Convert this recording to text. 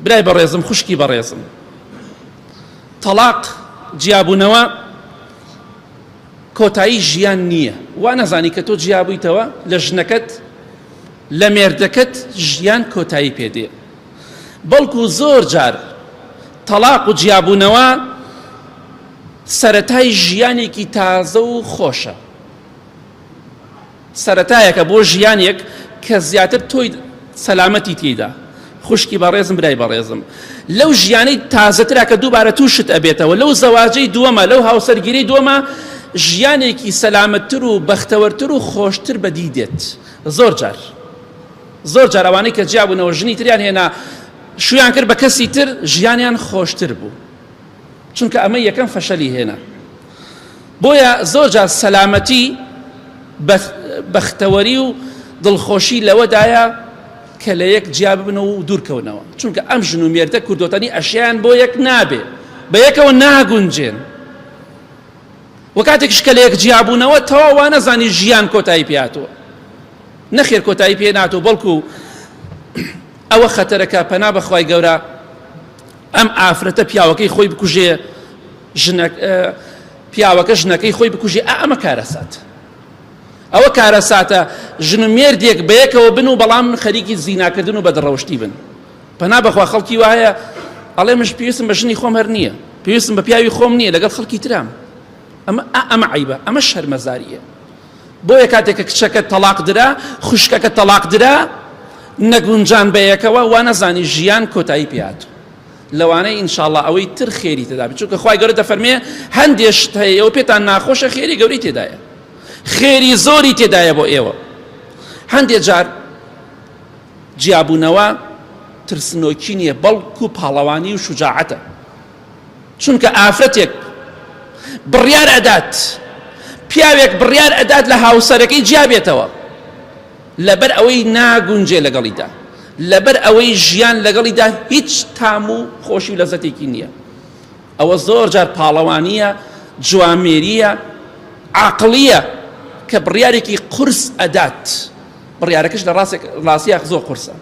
برای بەڕێزم خوشکی بەڕێزم تەلاق جیابوونەوە کۆتایی ژیان نییە وا نەزانی کە تۆ جیابوویتەوە لە ژنەکەت لە مێردەکەت ژیان کۆتایی پێدێ بەڵکو زۆر جار تەلاق و جیابوونەوە سەرەتای ژیانێکی تازە و خۆشە سەرەتایەکە بۆ ژیانێک کە زیاتر تۆی سەلامەتی تێیدا خوشکی بەڕێزم برای بەڕێزم لەو ژیانەی تازەترا کە دووبارە تووشت ئەبێتەوە لەو زەواجەی دووەمە لەو هاوسەرگیری دووەمە ژیانێکی سەلامەتتر و بەختەوەرتر و خۆشتر بەدی دێت زۆر جار ئەوانەی کە جیابوونەوە ژنی تریان هێنا شویان کرد بە کەسی تر ژیانیان خۆشتر بوو چونکە ئەمە یەکەم فەشەلی هێنا بۆیە زۆر جار سەلامەتی بەختەوەری و دڵخۆشی لەوەدایە کە لە یەک جیا ببنەوە و دوورکەونەوە چونکە ئەم ژن و مێردە کوردۆتانی ئەشیان بۆ یەک نابێ بە یەکەوە ناگونجێن وە کاتێکش کە لە یەک جیابوونەوە تەواو نەزانی ژیان کۆتایی پێهاتووە نەخێر کۆتایی پێ ناتوە بەڵکو ئەوە خەتەرەکە پەنا بەخوای گەورە ئەم ئافرەتە پیاوەکەی خۆی بکوژێ پیاوەکە ژنەکەی خۆی بکوژێ ئەمە کارەسات ئەوە کارەساتە ژن و مێردێک بەیەکەوە بن و بەڵام خەریکی زیناکردن و بەدڕەوشتی بن پەنا بەخوا خەڵکی وایە ئەڵێ مش پێویستم بە ژنی خۆم هەر نییە پێویستم بە پیاوی خۆم نییە لەگەڵ خەڵکی ترام ئەمە عیبە ئەمە شەرمەزاریە بۆیە کاتێکە کچەکە تەلاق درا خوشکەکە تەلاق درا نەگونجان بەیەکەوە وا نەزانی ژیان کۆتایی پێهاتوو لەوانەی ئینشاءڵڵا ئەوەی تر خێری تێدا بێت چونکە خوای گەورە دەفەرمێ هەندێک شت هەیە ئەوە پێتان ناخۆشە خێری گەورەی تێدایە خێری زۆری تێدایە بۆ ئێوە هەندێک جار جیابوونەوە ترسنۆکی نییە بەڵکو پاڵەوانی و شوجاعەتە چونکە ئافرەتێک بڕیار ئەدات پیاوێک بڕیار ئەدات لە هاوسەرەکەی جیابێتەوە لەبەر ئەوەی ناگونجێ لەگەڵیدا لەبەر ئەوەی ژیان لەگەڵیدا هیچ تام و خۆشی و لەزەتێکی نییە ئەوە زۆر جار پاڵەوانیە جوامێریە عاقڵیە کە بڕیارێکی قورس ئەدات بڕیارەکەش لە ڕاستیە زۆر قورسە